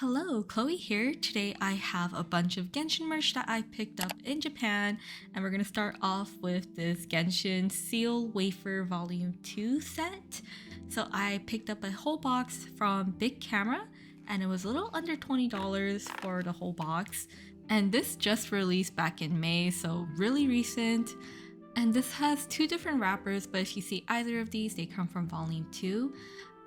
Hello, Chloe here. Today I have a bunch of Genshin merch that I picked up in Japan, and we're gonna start off with this Genshin Seal Wafer Volume 2 set. So I picked up a whole box from Big Camera, and it was a little under $20 for the whole box. And this just released back in May, so really recent. And this has two different wrappers, but if you see either of these, they come from Volume 2.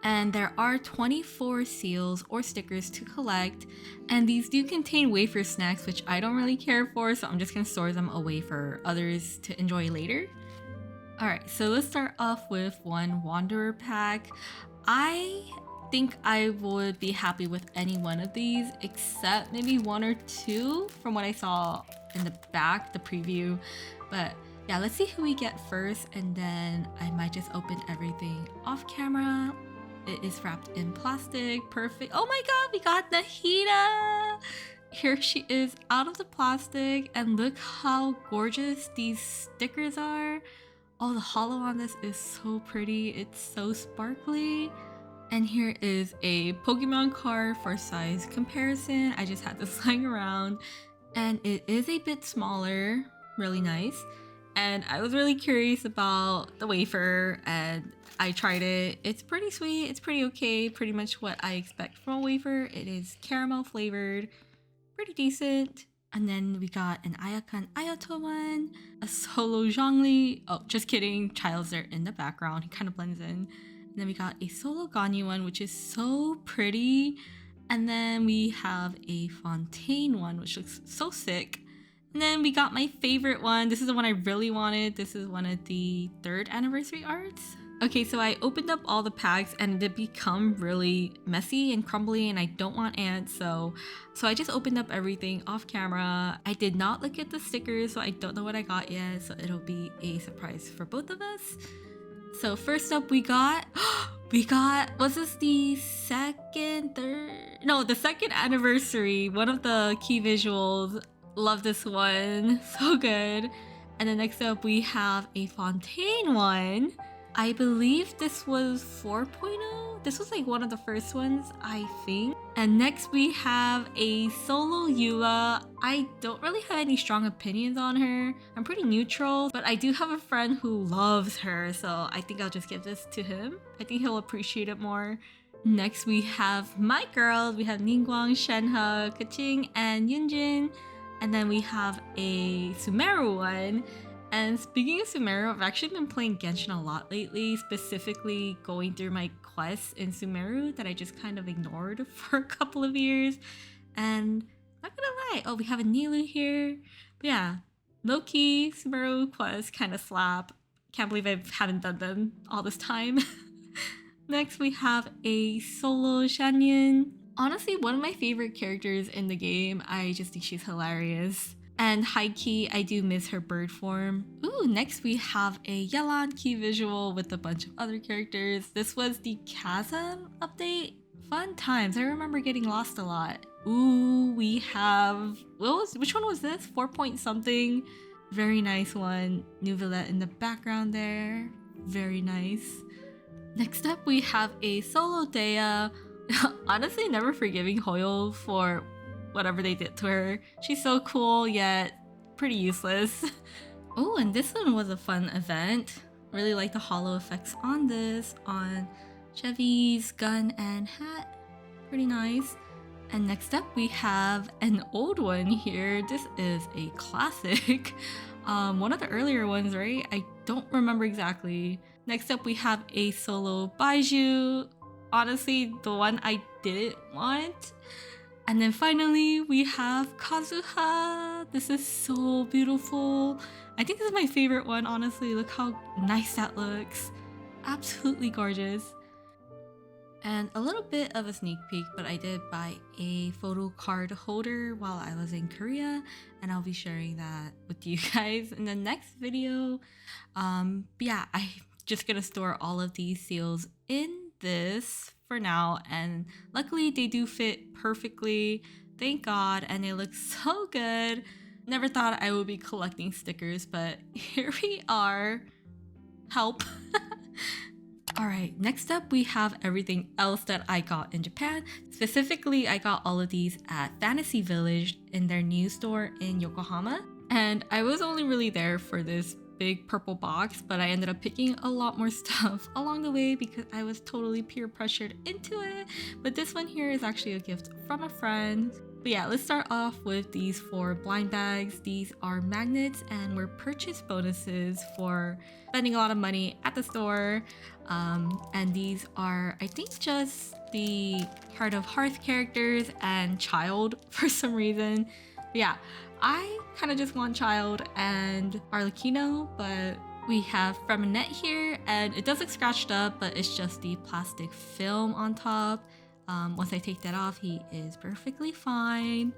And there are 24 seals or stickers to collect, and these do contain wafer snacks, which I don't really care for, so I'm just gonna store them away for others to enjoy later. Alright, so let's start off with one Wanderer pack. I think I would be happy with any one of these except maybe one or two from what I saw in the back, the preview. But yeah, let's see who we get first, and then I might just open everything off camera. It is wrapped in plastic. Perfect. Oh my god, we got Nahida! Here she is out of the plastic, and look how gorgeous these stickers are. Oh, the holo on this is so pretty. It's so sparkly. And here is a Pokemon card for size comparison. I just had this lying around, and it is a bit smaller. Really nice. And I was really curious about the wafer, and I tried it. It's pretty sweet, it's pretty okay, pretty much what I expect from a wafer. It is caramel flavored, pretty decent. And then we got an Ayakan Ayato one, a solo Zhongli. Oh, just kidding, Child's there in the background, he kind of blends in. And then we got a solo Ganyu one, which is so pretty. And then we have a Fontaine one, which looks so sick. And then we got my favorite one. This is the one I really wanted. This is one of the 3rd anniversary arts. Okay, so I opened up all the packs and it become really messy and crumbly, and I don't want ants, so I just opened up everything off camera. I did not look at the stickers, so I don't know what I got yet, so it'll be a surprise for both of us. So first up we got, was this the the 2nd anniversary, one of the key visuals. Love this one, so good. And then next up we have a Fontaine one. I believe this was 4.0. This was like one of the first ones, I think. And next we have a solo Eula. I don't really have any strong opinions on her. I'm pretty neutral, but I do have a friend who loves her, so I think I'll just give this to him. I think he'll appreciate it more. Next we have my girls. We have Ningguang, Shenhe, Keqing, and Yunjin. And then we have a Sumeru one. And speaking of Sumeru, I've actually been playing Genshin a lot lately, specifically going through my quests in Sumeru that I just kind of ignored for a couple of years. And not gonna lie, oh, we have a Nilu here. But yeah, low-key Sumeru quests kind of slap. Can't believe I haven't done them all this time. Next we have a solo Shanyan. Honestly, one of my favorite characters in the game. I just think she's hilarious. And high-key, I do miss her bird form. Ooh, next we have a Yelan key visual with a bunch of other characters. This was the Chasm update. Fun times, I remember getting lost a lot. Ooh, we have, which one was this? 4 point something. Very nice one. Neuvillette in the background there. Very nice. Next up, we have a solo Dea. Honestly, never forgiving Hoyo for whatever they did to her. She's so cool, yet pretty useless. Oh, and this one was a fun event. Really like the holo effects on this, on Chevy's gun and hat. Pretty nice. And next up we have an old one here. This is a classic. One of the earlier ones, right? I don't remember exactly. Next up we have a solo Baiju. Honestly, the one I didn't want. And then finally, we have Kazuha. This is so beautiful. I think this is my favorite one, honestly. Look how nice that looks. Absolutely gorgeous. And a little bit of a sneak peek, but I did buy a photo card holder while I was in Korea, and I'll be sharing that with you guys in the next video. But yeah, I'm just gonna store all of these seals in this for now, and luckily they do fit perfectly, thank god, and they look so good. Never thought I would be collecting stickers, but here we are. Help. Alright, next up we have everything else that I got in Japan. Specifically, I got all of these at Fantasy Village in their new store in Yokohama. And I was only really there for this big purple box, but I ended up picking a lot more stuff along the way because I was totally peer pressured into it. But this one here is actually a gift from a friend. But yeah, let's start off with these 4 blind bags. These are magnets and were purchase bonuses for spending a lot of money at the store. And these are, I think, just the Heart of Hearth characters and Child for some reason. But yeah, I kind of just want Child and Arlecchino, but we have Freminette here, and it does look scratched up, but it's just the plastic film on top. Once I take that off, he is perfectly fine.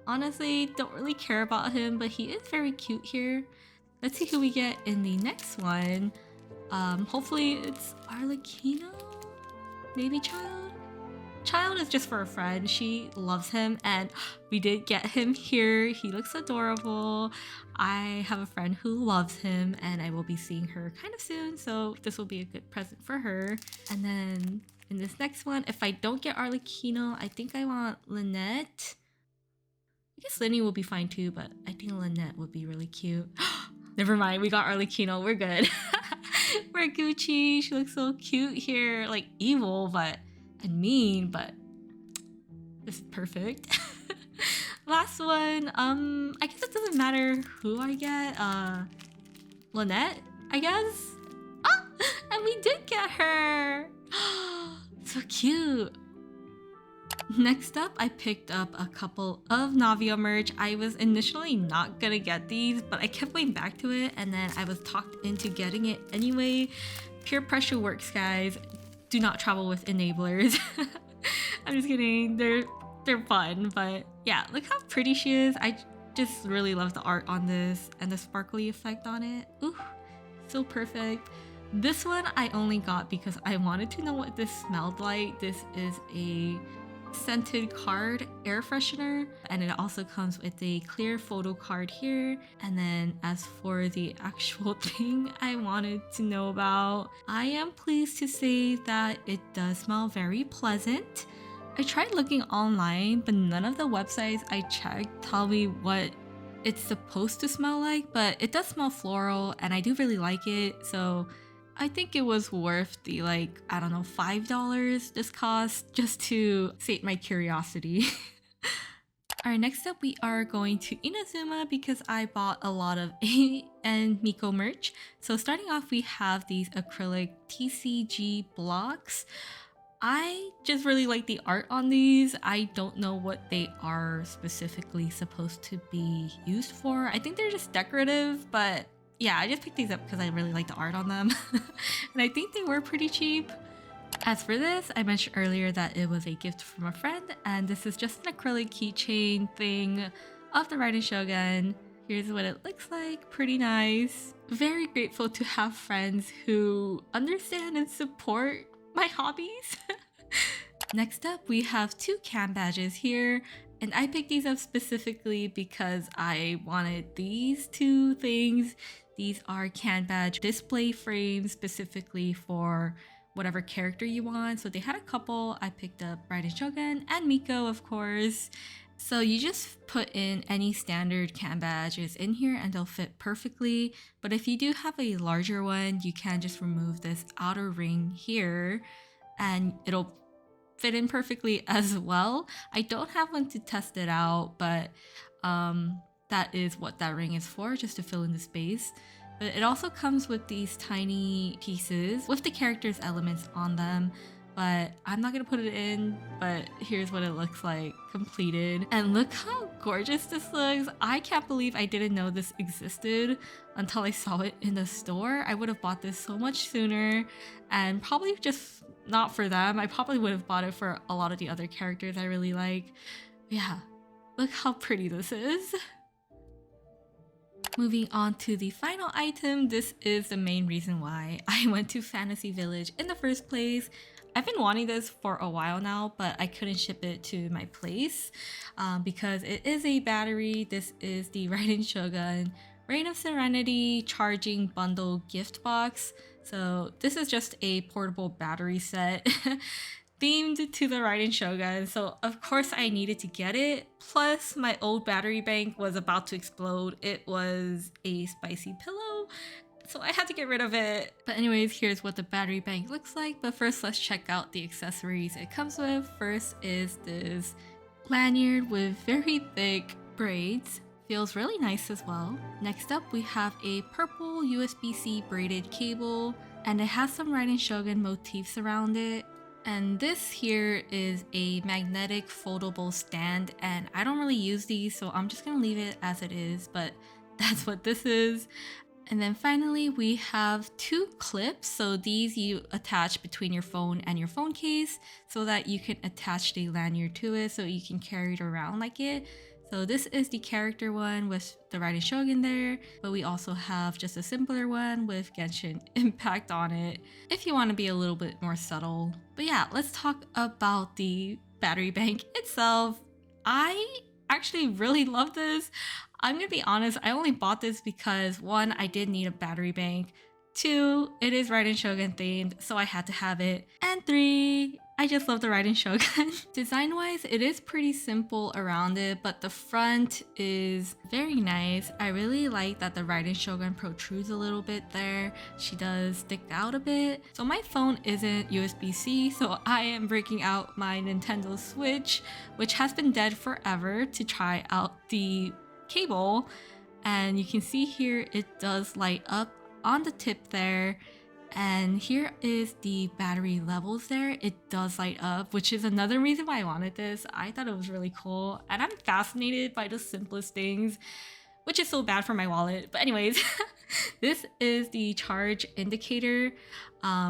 Honestly, don't really care about him, but he is very cute here. Let's see who we get in the next one. Hopefully it's Arlecchino? Maybe Child? Child is just for a friend. She loves him, and we did get him here. He looks adorable. I have a friend who loves him, and I will be seeing her kind of soon, so this will be a good present for her. And then in this next one, if I don't get Arlecchino, I think I want Lynette. I guess Lenny will be fine too, but I think Lynette would be really cute. Never mind, we got Arlecchino, we're good. We're Gucci. She looks so cute here, like evil and mean, but this is perfect. Last one, I guess it doesn't matter who I get. Lynette, I guess. Oh, and we did get her. So cute. Next up, I picked up a couple of Navia merch. I was initially not gonna get these, but I kept going back to it, and then I was talked into getting it anyway. Peer pressure works, guys. Do not travel with enablers. I'm just kidding. They're fun, but yeah, look how pretty she is. I just really love the art on this and the sparkly effect on it. Ooh, so perfect. This one I only got because I wanted to know what this smelled like. This is a scented card air freshener, and it also comes with a clear photo card here. And then as for the actual thing I wanted to know about, I am pleased to say that it does smell very pleasant. I tried looking online, but none of the websites I checked tell me what it's supposed to smell like, but it does smell floral and I do really like it, so I think it was worth the, like, I don't know, $5 this cost just to sate my curiosity. Alright, next up we are going to Inazuma because I bought a lot of A and Miko merch. So starting off, we have these acrylic TCG blocks. I just really like the art on these. I don't know what they are specifically supposed to be used for. I think they're just decorative, but yeah, I just picked these up because I really like the art on them. And I think they were pretty cheap. As for this, I mentioned earlier that it was a gift from a friend, and this is just an acrylic keychain thing of the Raiden Shogun. Here's what it looks like, pretty nice. Very grateful to have friends who understand and support my hobbies. Next up, we have 2 cam badges here, and I picked these up specifically because I wanted these 2 things. These are can badge display frames specifically for whatever character you want. So they had a couple. I picked up Raiden Shogun and Miko, of course. So you just put in any standard can badges in here and they'll fit perfectly. But if you do have a larger one, you can just remove this outer ring here and it'll fit in perfectly as well. I don't have one to test it out, but that is what that ring is for, just to fill in the space. But it also comes with these tiny pieces with the character's elements on them. But I'm not gonna put it in, but here's what it looks like completed. And look how gorgeous this looks. I can't believe I didn't know this existed until I saw it in the store. I would have bought this so much sooner, and probably just not for them. I probably would have bought it for a lot of the other characters I really like. Yeah, look how pretty this is. Moving on to the final item, this is the main reason why I went to Fantasy Village in the first place. I've been wanting this for a while now, but I couldn't ship it to my place because it is a battery. This is the Raiden Shogun Reign of Serenity charging bundle gift box. So this is just a portable battery set themed to the Raiden Shogun. So of course I needed to get it. Plus my old battery bank was about to explode. It was a spicy pillow, so I had to get rid of it. But anyways, here's what the battery bank looks like. But first, let's check out the accessories it comes with. First is this lanyard with very thick braids. Feels really nice as well. Next up, we have a purple USB-C braided cable, and it has some Raiden Shogun motifs around it. And this here is a magnetic foldable stand, and I don't really use these, so I'm just gonna leave it as it is, but that's what this is. And then finally, we have two clips. So these you attach between your phone and your phone case so that you can attach the lanyard to it so you can carry it around like it. So this is the character one with the Raiden Shogun there, but we also have just a simpler one with Genshin Impact on it if you want to be a little bit more subtle. But yeah, let's talk about the battery bank itself. I actually really love this. I'm gonna be honest, I only bought this because one, I did need a battery bank. Two, it is Raiden Shogun themed, so I had to have it. And three, I just love the Raiden Shogun. Design-wise, it is pretty simple around it, but the front is very nice. I really like that the Raiden Shogun protrudes a little bit there. She does stick out a bit. So my phone isn't USB-C, so I am breaking out my Nintendo Switch, which has been dead forever, to try out the cable. And you can see here it does light up on the tip there. And here is the battery levels there. It does light up, which is another reason why I wanted this. I thought it was really cool, and I'm fascinated by the simplest things, which is so bad for my wallet. But anyways, this is the charge indicator,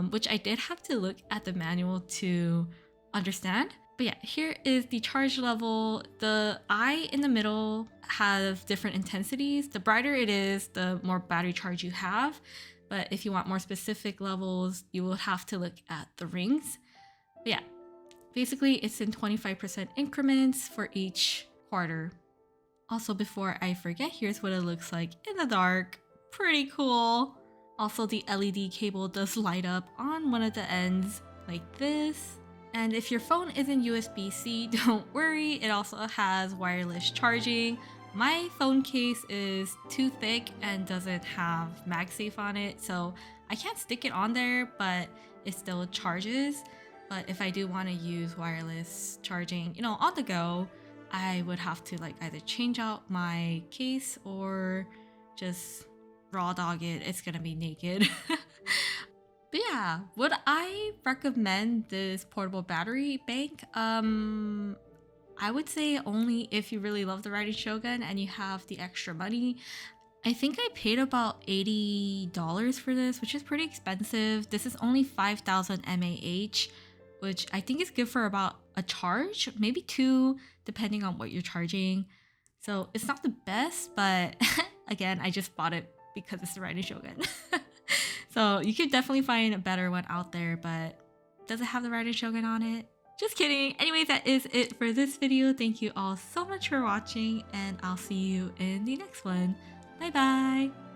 which I did have to look at the manual to understand. But yeah, here is the charge level. The eye in the middle have different intensities. The brighter it is, the more battery charge you have. But if you want more specific levels, you will have to look at the rings. But yeah, basically it's in 25% increments for each quarter. Also, before I forget, here's what it looks like in the dark. Pretty cool. Also, the LED cable does light up on one of the ends like this. And if your phone isn't USB-C, don't worry, it also has wireless charging. My phone case is too thick and doesn't have MagSafe on it, so I can't stick it on there, but it still charges. But if I do want to use wireless charging, you know, on the go, I would have to like either change out my case or just raw dog it. It's gonna be naked. But yeah, would I recommend this portable battery bank? I would say only if you really love the Raiden Shogun and you have the extra money. I think I paid about $80 for this, which is pretty expensive. This is only 5,000 mAh, which I think is good for about a charge, maybe two, depending on what you're charging. So it's not the best, but again, I just bought it because it's the Raiden Shogun. So you could definitely find a better one out there, but does it have the Raiden Shogun on it? Just kidding. Anyway, that is it for this video. Thank you all so much for watching, and I'll see you in the next one. Bye bye!